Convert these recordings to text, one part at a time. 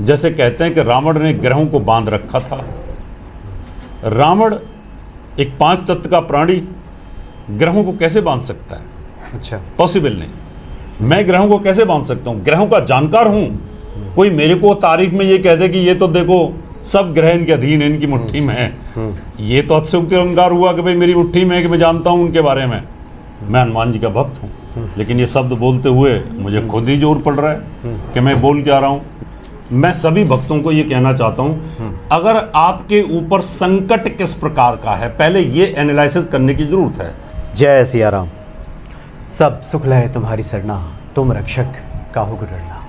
जैसे कहते हैं कि रावण ने ग्रहों को बांध रखा था। रावण एक 5 तत्व का प्राणी ग्रहों को कैसे बांध सकता है? अच्छा, पॉसिबल नहीं। मैं ग्रहों को कैसे बांध सकता हूँ? ग्रहों का जानकार हूँ। कोई मेरे को तारीख में ये कह दे कि ये तो देखो सब ग्रह इनके अधीन है, इनकी मुट्ठी में है, ये तो अतिशयोक्ति अलंकार हुआ कि भाई मेरी मुट्ठी में है, कि मैं जानता हूँ उनके बारे में। मैं हनुमान जी का भक्त हूँ, लेकिन ये शब्द बोलते हुए मुझे खुद ही जोर पड़ रहा है कि मैं बोल क्या रहा हूँ। मैं सभी भक्तों को ये कहना चाहता हूँ, अगर आपके ऊपर संकट किस प्रकार का है, पहले ये एनालिसिस करने की जरूरत है। जय सिया राम। सब सुख लहे तुम्हारी सरना, तुम रक्षक काहू को डरना।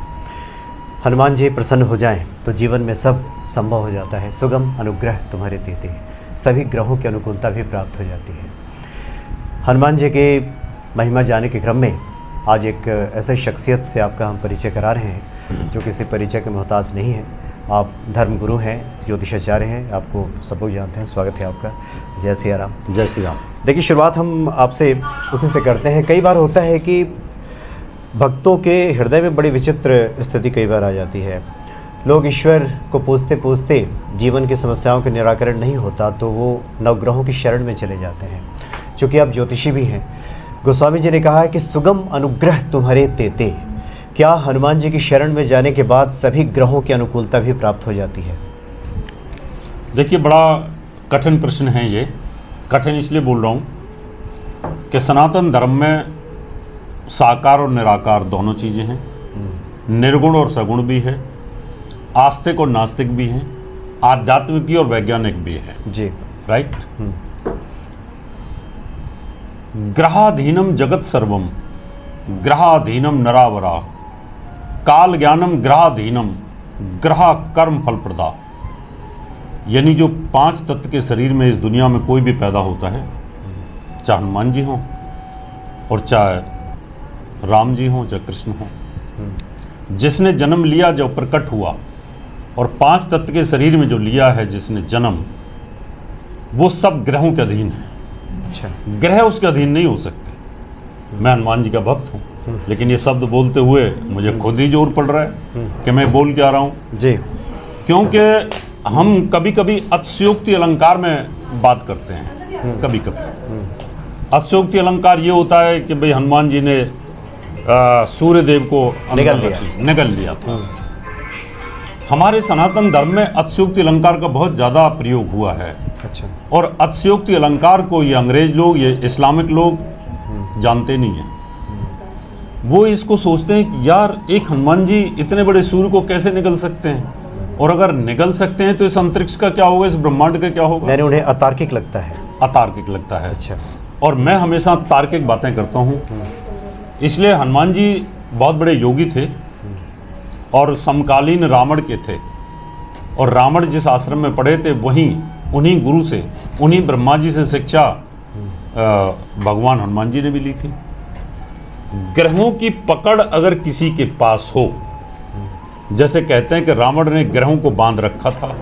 हनुमान जी प्रसन्न हो जाएं तो जीवन में सब संभव हो जाता है। सुगम अनुग्रह तुम्हारे देते, सभी ग्रहों की अनुकूलता भी प्राप्त हो जाती है। हनुमान जी के महिमा जाने के क्रम में आज एक ऐसे शख्सियत से आपका हम परिचय करा रहे हैं जो किसी परिचय के मोहताज नहीं है। आप धर्मगुरु हैं, ज्योतिषाचार्य हैं, आपको सब लोग जानते हैं। स्वागत है आपका। जय सिया राम। जय श्री राम। देखिए, शुरुआत हम आपसे उसी से करते हैं। कई बार होता है कि भक्तों के हृदय में बड़ी विचित्र स्थिति कई बार आ जाती है। लोग ईश्वर को पूछते पूछते जीवन की समस्याओं का निराकरण नहीं होता तो वो नवग्रहों की शरण में चले जाते हैं। चूँकि आप ज्योतिषी भी हैं, गोस्वामी जी ने कहा है कि सुगम अनुग्रह तुम्हारे तेते। क्या हनुमान जी की शरण में जाने के बाद सभी ग्रहों की अनुकूलता भी प्राप्त हो जाती है? देखिए, बड़ा कठिन प्रश्न है ये। कठिन इसलिए बोल रहा हूँ कि सनातन धर्म में साकार और निराकार दोनों चीज़ें हैं, निर्गुण और सगुण भी है, आस्तिक और नास्तिक भी हैं, आध्यात्मिक और वैज्ञानिक भी है जी। राइट। ग्रहाधीनम जगत सर्वम, ग्रहाधीनम नरावरा, काल ज्ञानम ग्रहाधीनम, ग्रह कर्म फल प्रदा। यानी जो 5 तत्व के शरीर में इस दुनिया में कोई भी पैदा होता है, चाहे हनुमान जी हों और चाहे राम जी हों, चाहे कृष्ण हों, जिसने जन्म लिया, जो प्रकट हुआ और 5 तत्व के शरीर में जो लिया है जिसने जन्म, वो सब ग्रहों के अधीन है। अच्छा, ग्रह उसके अधीन नहीं हो सकते। मैं हनुमान जी का भक्त हूँ, लेकिन ये शब्द बोलते हुए मुझे खुद ही जोर पड़ रहा है कि मैं बोल क्या रहा हूँ जी। क्योंकि हम कभी कभी अतिशयोक्ति अलंकार में बात करते हैं। कभी कभी अतिशयोक्ति अलंकार ये होता है कि भाई हनुमान जी ने सूर्य देव को निगल लिया था। हमारे सनातन धर्म में अतिशयोक्ति अलंकार का बहुत ज़्यादा प्रयोग हुआ है। अच्छा। और अतिशयोक्ति अलंकार को ये अंग्रेज लोग, ये इस्लामिक लोग जानते नहीं हैं। वो इसको सोचते हैं कि यार एक हनुमान जी इतने बड़े सूर्य को कैसे निगल सकते हैं, और अगर निगल सकते हैं तो इस अंतरिक्ष का क्या होगा, इस ब्रह्मांड का क्या होगा। मैंने उन्हें अतार्किक लगता है। अतार्किक लगता है। अच्छा। और मैं हमेशा तार्किक बातें करता हूँ। इसलिए हनुमान जी बहुत बड़े योगी थे और समकालीन रावण के थे, और रावण जिस आश्रम में पढ़े थे वहीं उन्हीं गुरु से, उन्हीं ब्रह्मा जी से शिक्षा भगवान हनुमान जी ने भी ली थी। ग्रहों की पकड़ अगर किसी के पास हो, जैसे कहते हैं कि रावण ने ग्रहों को बांध रखा था।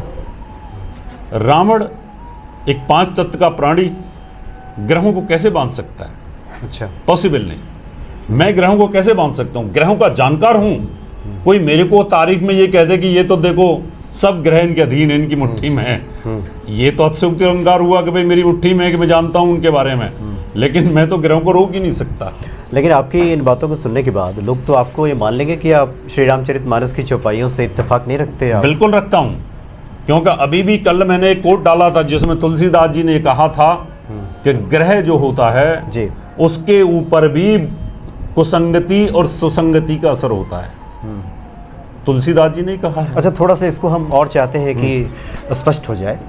रावण एक 5 तत्व का प्राणी ग्रहों को कैसे बांध सकता है? अच्छा, पॉसिबल नहीं। मैं ग्रहों को कैसे बांध सकता हूँ? ग्रहों का जानकार हूँ। कोई मेरे को तारीख में ये कह दे कि ये तो देखो सब ग्रह इनके अधीन है, इनकी मुट्ठी में है, ये तो अतिशयोक्ति अलंकार हुआ कि भाई मेरी मुट्ठी में है, कि मैं जानता हूँ उनके बारे में, लेकिन मैं तो ग्रहों को रोक ही नहीं सकता। लेकिन आपकी इन बातों को सुनने के बाद लोग तो आपको ये मान लेंगे कि आप श्री रामचरितमानस की चौपाइयों से इत्तेफाक नहीं रखते आप? बिल्कुल रखता हूँ, क्योंकि अभी भी कल मैंने एक कोट डाला था जिसमें तुलसीदास जी ने कहा था कि ग्रह जो होता है जी, उसके ऊपर भी कुसंगति और सुसंगति का असर होता है। तुलसीदास जी ने कहा है। अच्छा, थोड़ा सा इसको हम और चाहते हैं कि स्पष्ट हो जाए।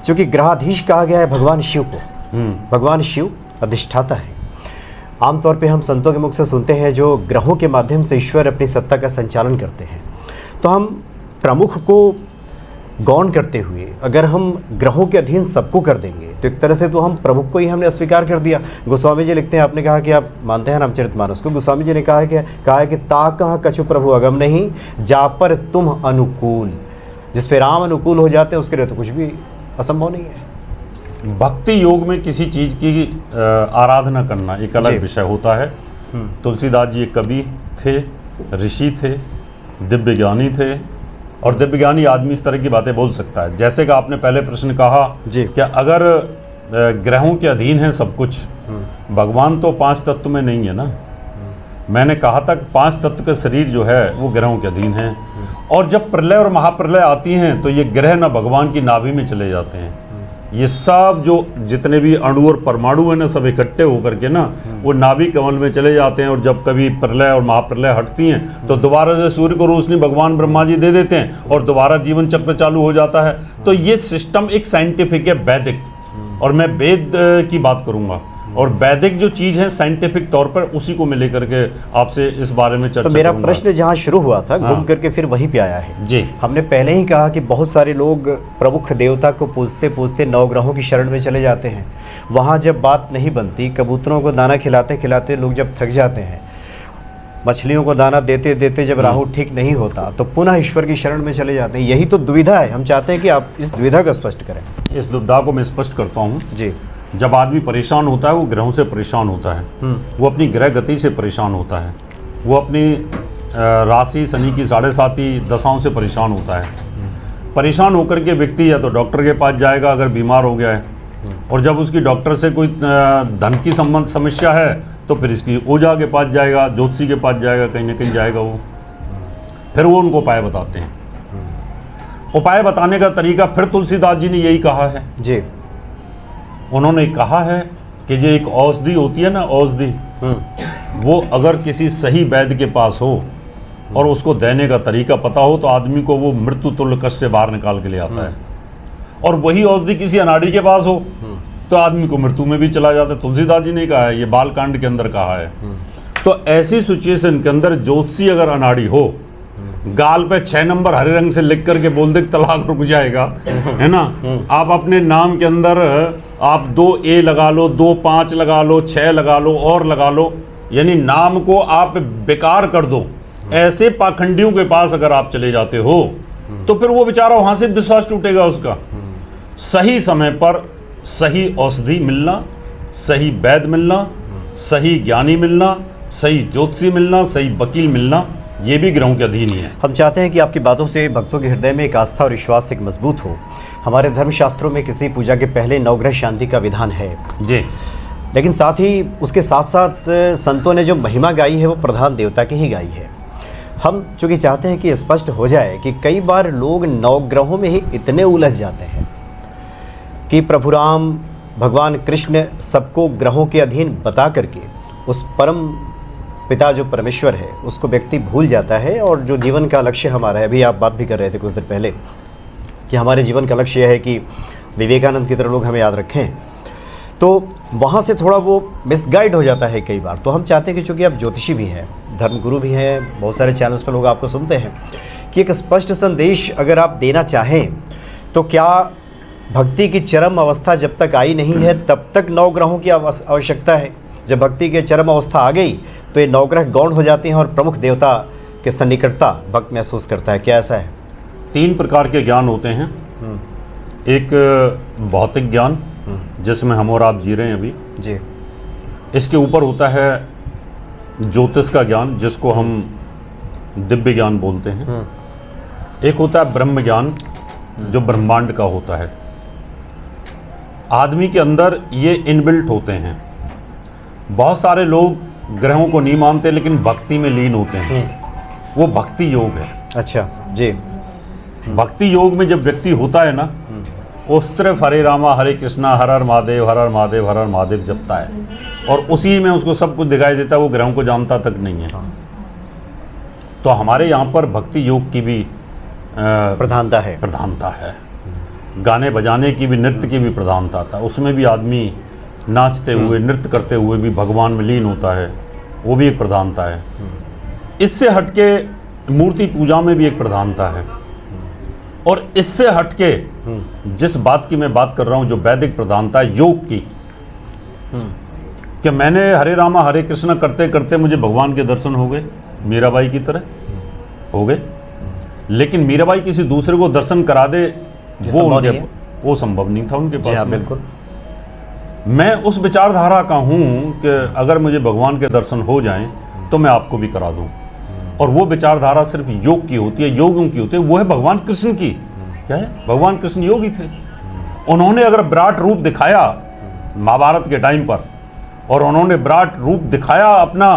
क्योंकि ग्रहाधीश कहा गया है भगवान शिव को। भगवान शिव अधिष्ठाता है। आमतौर पे हम संतों के मुख से सुनते हैं जो ग्रहों के माध्यम से ईश्वर अपनी सत्ता का संचालन करते हैं। तो हम प्रमुख को गौण करते हुए अगर हम ग्रहों के अधीन सबको कर देंगे तो एक तरह से तो हम प्रमुख को ही हमने अस्वीकार कर दिया। गोस्वामी जी लिखते हैं, आपने कहा कि आप मानते हैं रामचरितमानस को, गोस्वामी जी ने कहा है कि ता कहाँ कछु प्रभु अगम नहीं, जा पर तुम अनुकूल। जिस पे राम अनुकूल हो जाते हैं उसके लिए तो कुछ भी असंभव नहीं है। भक्ति योग में किसी चीज़ की आराधना करना एक अलग विषय होता है। तुलसीदास जी एक कवि थे, ऋषि थे, दिव्य ज्ञानी थे, और दिव्यज्ञानी आदमी इस तरह की बातें बोल सकता है। जैसे कि आपने पहले प्रश्न कहा जी। कि अगर ग्रहों के अधीन है सब कुछ, भगवान तो 5 तत्व में नहीं है ना। मैंने कहा था कि 5 तत्व के शरीर जो है वो ग्रहों के अधीन है, और जब प्रलय और महाप्रलय आती हैं तो ये ग्रह ना भगवान की नाभि में चले जाते हैं। ये सब जो जितने भी अणु और परमाणु हैं ना, सब इकट्ठे होकर के ना वो नाभि कमल में चले जाते हैं, और जब कभी प्रलय और महाप्रलय हटती हैं तो दोबारा से सूर्य को रोशनी भगवान ब्रह्मा जी दे देते हैं और दोबारा जीवन चक्र चालू हो जाता है। तो ये सिस्टम एक साइंटिफिक है, वैदिक, और मैं वेद की बात करूंगा, और वैदिक जो चीज है साइंटिफिक तौर पर उसी को मैं लेकर के आपसे इस बारे में चर्चा तो मेरा करूंगा। प्रश्न जहाँ शुरू हुआ था घूम करके फिर वहीं पे आया है जी। हमने पहले ही कहा कि बहुत सारे लोग प्रमुख देवता को पूजते पूजते नवग्रहों की शरण में चले जाते हैं। वहाँ जब बात नहीं बनती, कबूतरों को दाना खिलाते खिलाते लोग जब थक जाते हैं, मछलियों को दाना देते देते जब राहु ठीक नहीं होता तो पुनः ईश्वर की शरण में चले जाते हैं। यही तो दुविधा है। हम चाहते हैं कि आप इस दुविधा को स्पष्ट करें। इस दुविधा को मैं स्पष्ट करता हूँ जी। जब आदमी परेशान होता है वो ग्रहों से परेशान होता है, वो अपनी ग्रह गति से परेशान होता है, वो अपनी राशि शनि की 7.5 दशाओं से परेशान होता है। परेशान होकर के व्यक्ति या तो डॉक्टर के पास जाएगा अगर बीमार हो गया है, और जब उसकी डॉक्टर से कोई धन की संबंध समस्या है तो फिर इसकी ओझा के पास जाएगा, ज्योतिषी के पास जाएगा, कहीं ना कहीं जाएगा वो, फिर वो उनको उपाय बताते हैं। उपाय बताने का तरीका फिर तुलसीदास जी ने यही कहा है जी। उन्होंने कहा है कि जो एक औषधि होती है ना, औषधि, वो अगर किसी सही वैद्य के पास हो और उसको देने का तरीका पता हो तो आदमी को वो मृत्यु तुल्य कष्ट से बाहर निकाल के ले आता है। और वही औषधि किसी अनाड़ी के पास हो तो आदमी को मृत्यु में भी चला जाता है। तुलसीदास जी ने कहा है, ये बालकांड के अंदर कहा है। तो ऐसी सिचुएशन के अंदर ज्योतिषी अगर अनाड़ी हो, गाल पे 6 नंबर हरे रंग से लिख करके बोल दे तलाक रुक जाएगा, है ना। आप अपने नाम के अंदर आप 2A लगा लो, 2 5 लगा लो, 6 लगा लो और लगा लो, यानी नाम को आप बेकार कर दो। ऐसे पाखंडियों के पास अगर आप चले जाते हो तो फिर वो बेचारा वहां से विश्वास टूटेगा उसका। सही समय पर सही औषधि मिलना, सही वैद्य मिलना, सही ज्ञानी मिलना, सही ज्योतिषी मिलना, सही वकील मिलना, ये भी ग्रहों के अधीन ही है। हम चाहते हैं कि आपकी बातों से भक्तों के हृदय में एक आस्था और विश्वास एक मजबूत हो। हमारे धर्मशास्त्रों में किसी पूजा के पहले नवग्रह शांति का विधान है जी, लेकिन साथ ही उसके साथ साथ संतों ने जो महिमा गाई है वो प्रधान देवता की ही गाई है। हम चूँकि चाहते हैं कि स्पष्ट हो जाए कि कई बार लोग नवग्रहों में ही इतने उलझ जाते हैं कि प्रभु राम, भगवान कृष्ण सबको ग्रहों के अधीन बता करके उस परम पिता जो परमेश्वर है उसको व्यक्ति भूल जाता है। और जो जीवन का लक्ष्य हमारा है, अभी आप बात भी कर रहे थे कुछ देर पहले कि हमारे जीवन का लक्ष्य यह है कि विवेकानंद की तरह लोग हमें याद रखें, तो वहाँ से थोड़ा वो मिसगाइड हो जाता है कई बार। तो हम चाहते हैं कि चूँकि आप ज्योतिषी भी हैं, धर्मगुरु भी हैं, बहुत सारे चैनल्स पर लोग आपको सुनते हैं, कि एक स्पष्ट संदेश अगर आप देना चाहें तो क्या भक्ति की चरम अवस्था जब तक आई नहीं है तब तक नवग्रहों की आवश्यकता है? जब भक्ति के चरम अवस्था आ गई तो ये नवग्रह गौण हो जाते हैं और प्रमुख देवता के सन्निकटता भक्त महसूस करता है। क्या ऐसा है? 3 प्रकार के ज्ञान होते हैं। एक भौतिक ज्ञान जिसमें हम और आप जी रहे हैं अभी जी। इसके ऊपर होता है ज्योतिष का ज्ञान जिसको हम दिव्य ज्ञान बोलते हैं। एक होता है ब्रह्म ज्ञान जो ब्रह्मांड का होता है। आदमी के अंदर ये इनबिल्ट होते हैं। बहुत सारे लोग ग्रहों को नहीं मानते लेकिन भक्ति में लीन होते हैं, वो भक्ति योग है। अच्छा जी। भक्ति योग में जब व्यक्ति होता है ना, उस तरफ हरे रामा हरे कृष्णा हर हर महादेव हर हर महादेव हर हर महादेव जपता है और उसी में उसको सब कुछ दिखाई देता है, वो ग्रहों को जानता तक नहीं है। तो हमारे यहाँ पर भक्ति योग की भी प्रधानता है। गाने बजाने की भी, नृत्य की भी प्रधानता था। उसमें भी आदमी नाचते हुए नृत्य करते हुए भी भगवान में लीन होता है, वो भी एक प्रधानता है। इससे हटके मूर्ति पूजा में भी एक प्रधानता है। और इससे हटके जिस बात की मैं बात कर रहा हूँ, जो वैदिक प्रधानता है योग की, कि मैंने हरे रामा हरे कृष्णा करते करते मुझे भगवान के दर्शन हो गए, मीराबाई की तरह हो गए। लेकिन मीराबाई किसी दूसरे को दर्शन करा दे वो संभव नहीं था उनके पास। बिल्कुल। मैं उस विचारधारा का हूँ कि अगर मुझे भगवान के दर्शन हो जाएं तो मैं आपको भी करा दूं। और वो विचारधारा सिर्फ योग की होती है, योगियों की होती है। वो है भगवान कृष्ण की। क्या है? भगवान कृष्ण योगी थे। उन्होंने अगर विराट रूप दिखाया महाभारत के टाइम पर, और उन्होंने विराट रूप दिखाया अपना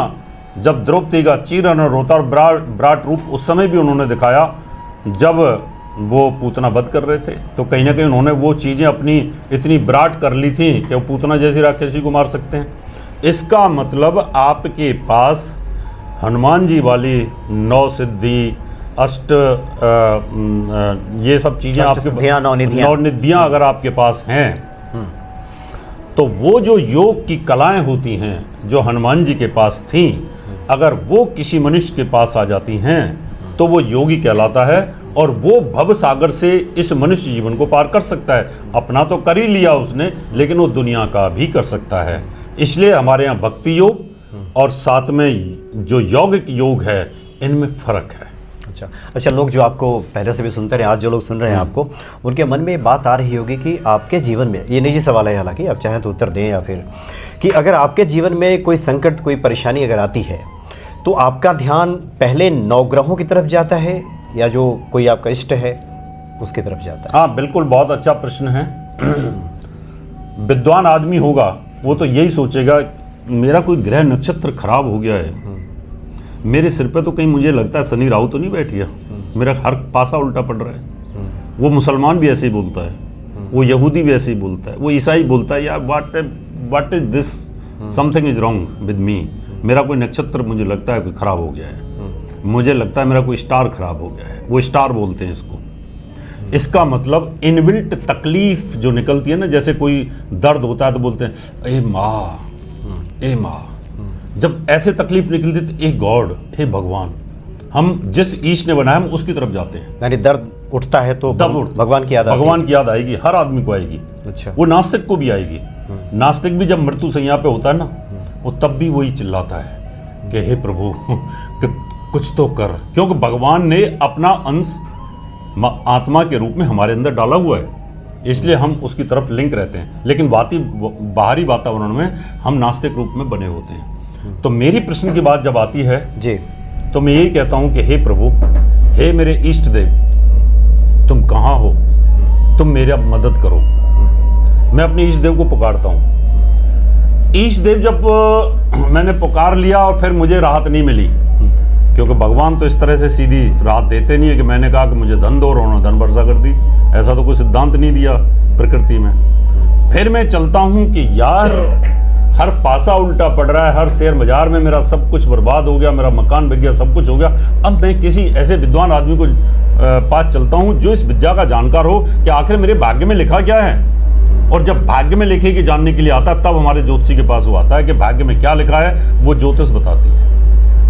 जब द्रौपदी का चीरहरण होता, और विराट रूप उस समय भी उन्होंने दिखाया जब वो पूतना वध कर रहे थे। तो कहीं ना कहीं उन्होंने वो चीज़ें अपनी इतनी विराट कर ली थी कि वो पूतना जैसी राक्षसी को मार सकते हैं। इसका मतलब आपके पास हनुमान जी वाली 9 सिद्धि, अष्ट ये सब चीज़ें आपके 9 निधियाँ अगर आपके पास हैं, तो वो जो योग की कलाएं होती हैं जो हनुमान जी के पास थीं, अगर वो किसी मनुष्य के पास आ जाती हैं तो वो योगी कहलाता है, और वो भव सागर से इस मनुष्य जीवन को पार कर सकता है। अपना तो कर ही लिया उसने, लेकिन वो दुनिया का भी कर सकता है। इसलिए हमारे यहाँ भक्ति योग और साथ में जो यौगिक योग है, इनमें फ़र्क है। अच्छा, लोग जो आपको पहले से भी सुनते रहे, आज जो लोग सुन रहे हैं आपको, उनके मन में बात आ रही होगी कि आपके जीवन में, ये निजी सवाल है हालांकि, आप चाहें तो उत्तर दें, या फिर कि अगर आपके जीवन में कोई संकट, कोई परेशानी अगर आती है, तो आपका ध्यान पहले 9 ग्रहों की तरफ जाता है या जो कोई आपका इष्ट है उसकी तरफ जाता है? हाँ बिल्कुल, बहुत अच्छा प्रश्न है। विद्वान आदमी होगा वो तो यही सोचेगा मेरा कोई ग्रह नक्षत्र खराब हो गया है, मेरे सिर पे तो कहीं मुझे लगता है शनि राहु तो नहीं बैठ गया, मेरा हर पासा उल्टा पड़ रहा है। वो मुसलमान भी ऐसे ही बोलता है, वो यहूदी भी ऐसे ही बोलता है, वो ईसाई बोलता है यार what is this, something is wrong with me, मेरा कोई नक्षत्र मुझे लगता है कोई खराब हो गया है, मुझे लगता है मेरा कोई स्टार खराब हो गया है। वो स्टार बोलते हैं इसको। इसका मतलब इनबिल्ट तकलीफ जो निकलती है ना, जैसे कोई दर्द होता है तो बोलते हैं ए माँ, ए माँ। जब ऐसे तकलीफ निकलती तो ए गॉड, हे भगवान, हम जिस ईश ने बनाया हम उसकी तरफ जाते हैं। यानी दर्द उठता है तो भगवान की याद, भगवान की याद आएगी, हर आदमी को आएगी। अच्छा, वो नास्तिक को भी आएगी। नास्तिक भी जब मृत्यु संज्ञा पे होता है ना, वो तब भी वही चिल्लाता है कि हे प्रभु कुछ तो कर, क्योंकि भगवान ने अपना अंश आत्मा के रूप में हमारे अंदर डाला हुआ है, इसलिए हम उसकी तरफ लिंक रहते हैं। लेकिन बाहरी वातावरण में हम नास्तिक रूप में बने होते हैं। तो मेरी प्रश्न की बात जब आती है जी, तो मैं यही कहता हूं कि हे प्रभु, हे मेरे इष्ट देव, तुम कहाँ हो, तुम मेरा मदद करो। मैं अपने इष्ट देव को पुकारता हूं। इष्ट देव जब मैंने पुकार लिया और फिर मुझे राहत नहीं मिली, क्योंकि भगवान तो इस तरह से सीधी राहत देते नहीं है कि मैंने कहा कि मुझे धन दो और उन्होंने धन वर्षा कर दी, ऐसा तो कोई सिद्धांत नहीं दिया प्रकृति में। फिर मैं चलता हूं कि यार हर पासा उल्टा पड़ रहा है, हर शेयर बाजार में मेरा सब कुछ बर्बाद हो गया, मेरा मकान बिक गया, सब कुछ हो गया। अब मैं किसी ऐसे विद्वान आदमी को पास चलता हूं जो इस विद्या का जानकार हो कि आखिर मेरे भाग्य में लिखा क्या है। और जब भाग्य में लिखे की जानने के लिए आता है, तब हमारे ज्योतिषी के पास वो आता है कि भाग्य में क्या लिखा है, वो ज्योतिष बताती है।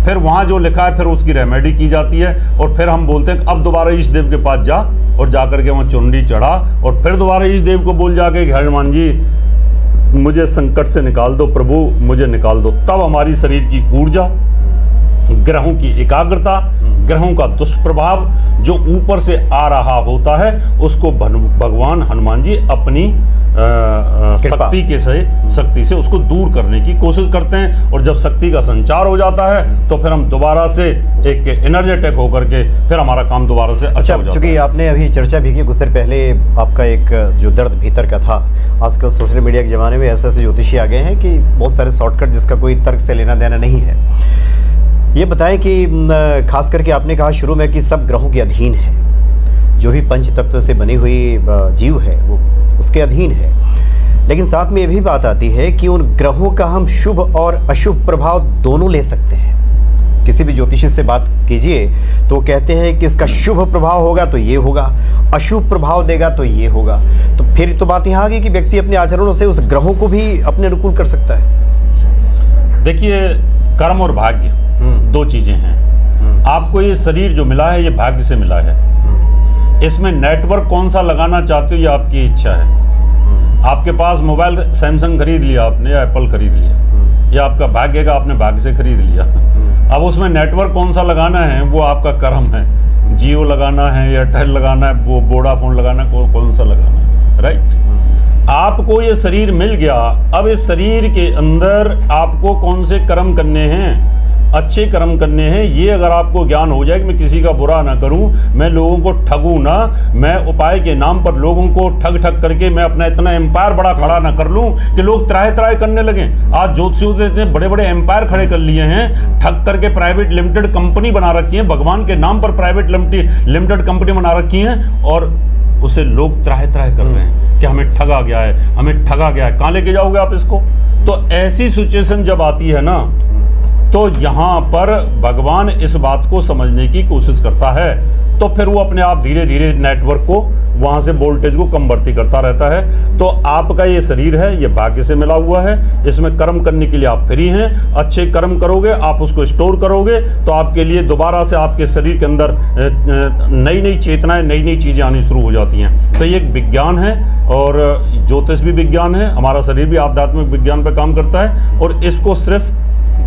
फिर वहाँ जो लिखा है फिर उसकी रेमेडी की जाती है, और फिर हम बोलते हैं कि अब दोबारा इष्ट देव के पास जा, और जाकर के वहाँ चुनरी चढ़ा और फिर दोबारा इष्ट देव को बोल जाके हनुमान जी मुझे संकट से निकाल दो, प्रभु मुझे निकाल दो। तब हमारी शरीर की ऊर्जा, ग्रहों की एकाग्रता, ग्रहों का दुष्ट प्रभाव जो ऊपर से आ रहा होता है, उसको भगवान हनुमान जी अपनी शक्ति से उसको दूर करने की कोशिश करते हैं। और जब शक्ति का संचार हो जाता है तो फिर हम दोबारा से एक एनर्जेटिक होकर के फिर हमारा काम दोबारा से अच्छा हो जाता है। चूँकि आपने अभी चर्चा भी की, कुछ देर पहले आपका एक जो दर्द भीतर का था, आजकल सोशल मीडिया के ज़माने में ऐसे ऐसे ज्योतिषी आ गए हैं कि बहुत सारे शॉर्टकट जिसका कोई तर्क से लेना देना नहीं है। ये बताएं कि खास करके आपने कहा शुरू में कि सब ग्रहों के अधीन है, जो भी पंच तत्व से बनी हुई जीव है वो उसके अधीन है, लेकिन साथ में ये भी बात आती है कि उन ग्रहों का हम शुभ और अशुभ प्रभाव दोनों ले सकते हैं। किसी भी ज्योतिषी से बात कीजिए तो कहते हैं कि इसका शुभ प्रभाव होगा तो ये होगा, अशुभ प्रभाव देगा तो ये होगा। तो फिर तो बात यहाँ आ गई कि व्यक्ति अपने आचरणों से उस ग्रहों को भी अपने अनुकूल कर सकता है। देखिए, कर्म और भाग्य दो चीजें हैं। आपको ये शरीर जो मिला है ये भाग्य से मिला है। इसमें नेटवर्क कौन सा लगाना चाहते हो ये आपकी इच्छा है। आपके पास मोबाइल सैमसंग खरीद लिया आपने या एप्पल खरीद लिया, या आपका भाग्य का आपने भाग्य से खरीद लिया। अब उसमें नेटवर्क कौन सा लगाना है वो आपका कर्म है। जियो लगाना है, एयरटेल लगाना है, वो वोडाफोन लगाना है, कौन सा लगाना है, राइट। आपको ये शरीर मिल गया, अब इस शरीर के अंदर आपको कौन से कर्म करने हैं अच्छे कर्म करने हैं, ये अगर आपको ज्ञान हो जाए कि मैं किसी का बुरा ना करूं, मैं लोगों को ठगूं ना, मैं उपाय के नाम पर लोगों को ठग ठग करके मैं अपना इतना एम्पायर बड़ा खड़ा ना कर लूं कि लोग त्राहे त्राहे करने लगे। आज ज्योतिषियों ने इतने बड़े बड़े एम्पायर खड़े कर लिए हैं, ठग करके प्राइवेट लिमिटेड कंपनी बना रखी है, भगवान के नाम पर प्राइवेट लिमिटेड कंपनी बना रखी है, और उसे लोग त्राहे त्राहे कर रहे हैं कि हमें ठगा गया है, हमें ठगा गया है। कहाँ लेके जाओगे आप इसको? तो ऐसी सिचुएशन जब आती है ना, तो यहाँ पर भगवान इस बात को समझने की कोशिश करता है, तो फिर वो अपने आप धीरे धीरे नेटवर्क को वहाँ से वोल्टेज को कम बढ़ती करता रहता है। तो आपका ये शरीर है, ये भाग्य से मिला हुआ है, इसमें कर्म करने के लिए आप फ्री हैं। अच्छे कर्म करोगे, आप उसको स्टोर करोगे, तो आपके लिए दोबारा से आपके शरीर के अंदर नई नई चेतनाएं, नई नई चीज़ें आनी शुरू हो जाती हैं। तो ये एक विज्ञान है, और ज्योतिष भी विज्ञान है, हमारा शरीर भी आध्यात्मिक विज्ञान पर काम करता है। और इसको सिर्फ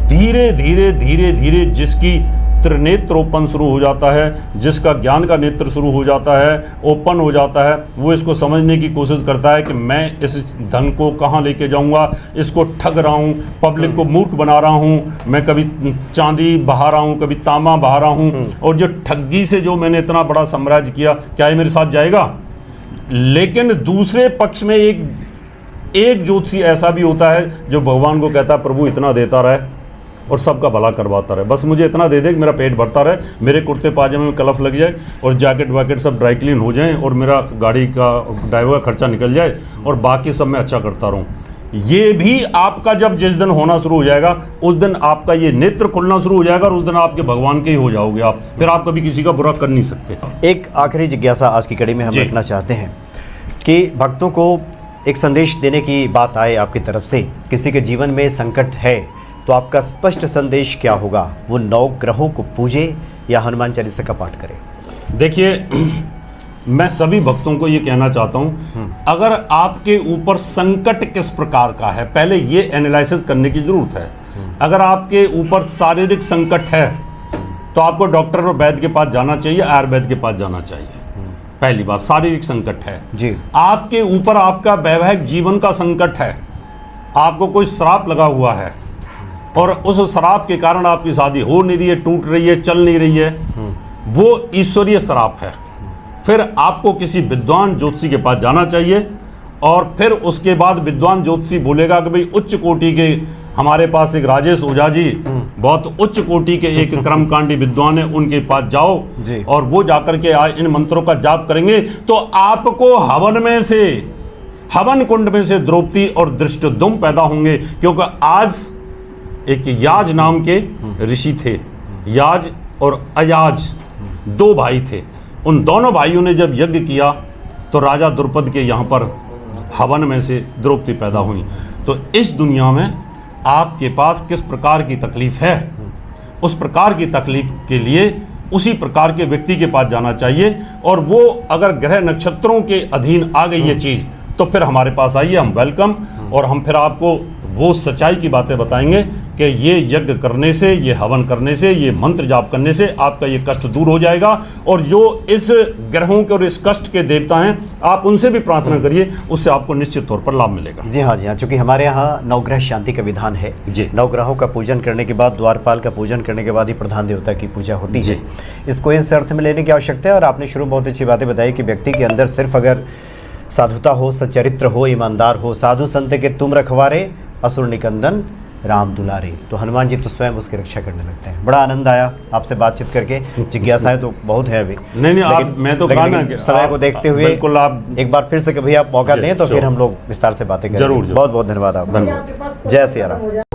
धीरे धीरे धीरे धीरे जिसकी त्रिनेत्रोपन शुरू हो जाता है, जिसका ज्ञान का नेत्र शुरू हो जाता है, ओपन हो जाता है, वो इसको समझने की कोशिश करता है कि मैं इस धन को कहाँ लेके जाऊंगा, इसको ठग रहा हूँ, पब्लिक को मूर्ख बना रहा हूँ, मैं कभी चांदी बहा रहा हूँ, कभी तांबा बहा रहा हूँ, और जो ठगी से जो मैंने इतना बड़ा साम्राज्य किया, क्या ये मेरे साथ जाएगा? लेकिन दूसरे पक्ष में एक ज्योतिषी ऐसा भी होता है जो भगवान को कहता है, प्रभु इतना देता रहे और सबका भला करवाता रहे, बस मुझे इतना दे दे कि मेरा पेट भरता रहे, मेरे कुर्ते पाजामे में कलफ लग जाए, और जैकेट वैकेट सब ड्राई क्लीन हो जाए, और मेरा गाड़ी का ड्राइवर का खर्चा निकल जाए, और बाकी सब मैं अच्छा करता रहूं। ये भी आपका जब जिस दिन होना शुरू हो जाएगा, उस दिन आपका ये नेत्र खुलना शुरू हो जाएगा, और उस दिन आपके भगवान के ही हो जाओगे आप, फिर आप कभी किसी का बुरा कर नहीं सकते। एक आखिरी जिज्ञासा आज की कड़ी में हम रखना चाहते हैं कि भक्तों को एक संदेश देने की बात आए आपकी तरफ से, किसी के जीवन में संकट है, तो आपका स्पष्ट संदेश क्या होगा? वो 9 ग्रहों को पूजे या हनुमान चालीसा का पाठ करें? देखिए, मैं सभी भक्तों को ये कहना चाहता हूं, अगर आपके ऊपर संकट किस प्रकार का है, पहले ये एनालिसिस करने की जरूरत है। अगर आपके ऊपर शारीरिक संकट है, तो आपको डॉक्टर और वैद्य के पास जाना चाहिए, आयुर्वेद के पास जाना चाहिए। पहली बात, शारीरिक संकट है जी। आपके ऊपर, आपका वैवाहिक जीवन का संकट है, आपको कोई श्राप लगा हुआ है, और उस श्राप के कारण आपकी शादी हो नहीं रही है, टूट रही है, चल नहीं रही है, वो ईश्वरीय श्राप है। फिर आपको किसी विद्वान ज्योतिषी के पास जाना चाहिए, और फिर उसके बाद विद्वान ज्योतिषी बोलेगा कि भाई उच्च कोटि के हमारे पास एक राजेश ओझा जी बहुत उच्च कोटि के एक कर्मकांडी विद्वान है, उनके पास जाओ जी। और वो जाकर के इन मंत्रों का जाप करेंगे, तो आपको हवन कुंड में से द्रौपदी और धृष्टद्युम्न पैदा होंगे। क्योंकि आज एक याज नाम के ऋषि थे, याज और अयाज 2 भाई थे। उन दोनों भाइयों ने जब यज्ञ किया, तो राजा द्रुपद के यहाँ पर हवन में से द्रौपदी पैदा हुई। तो इस दुनिया में आपके पास किस प्रकार की तकलीफ है, उस प्रकार की तकलीफ के लिए उसी प्रकार के व्यक्ति के पास जाना चाहिए। और वो अगर ग्रह नक्षत्रों के अधीन आ गई ये चीज़, तो फिर हमारे पास आइए, हम वेलकम, और हम फिर आपको वो सच्चाई की बातें बताएंगे कि ये यज्ञ करने से, ये हवन करने से, ये मंत्र जाप करने से आपका ये कष्ट दूर हो जाएगा। और जो इस ग्रहों के और इस कष्ट के देवता हैं, आप उनसे भी प्रार्थना करिए, उससे आपको निश्चित तौर पर लाभ मिलेगा। जी हाँ, जी हाँ, चूँकि हमारे यहाँ 9 ग्रह शांति का विधान है जी। 9 ग्रहों का पूजन करने के बाद, द्वारपाल का पूजन करने के बाद ही प्रधान देवता की पूजा होती है। इसको इस अर्थ में लेने की आवश्यकता है। और आपने शुरू बहुत अच्छी बातें बताई कि व्यक्ति के अंदर सिर्फ अगर साधुता हो, सच्चरित्र हो, ईमानदार हो, साधु संत के तुम रखवारे, असुर निकंदन राम दुलारे, तो हनुमान जी तो स्वयं उसकी रक्षा करने लगते हैं। बड़ा आनंद आया आपसे बातचीत करके। जिज्ञासाएं तो बहुत है अभी, नहीं आप, मैं तो कहा ना, समय को देखते हुए बिल्कुल आप एक बार फिर से कभी आप मौका दें, तो फिर हम लोग विस्तार से बातें करें। जरूर। बहुत बहुत धन्यवाद आपका। जय सिया राम।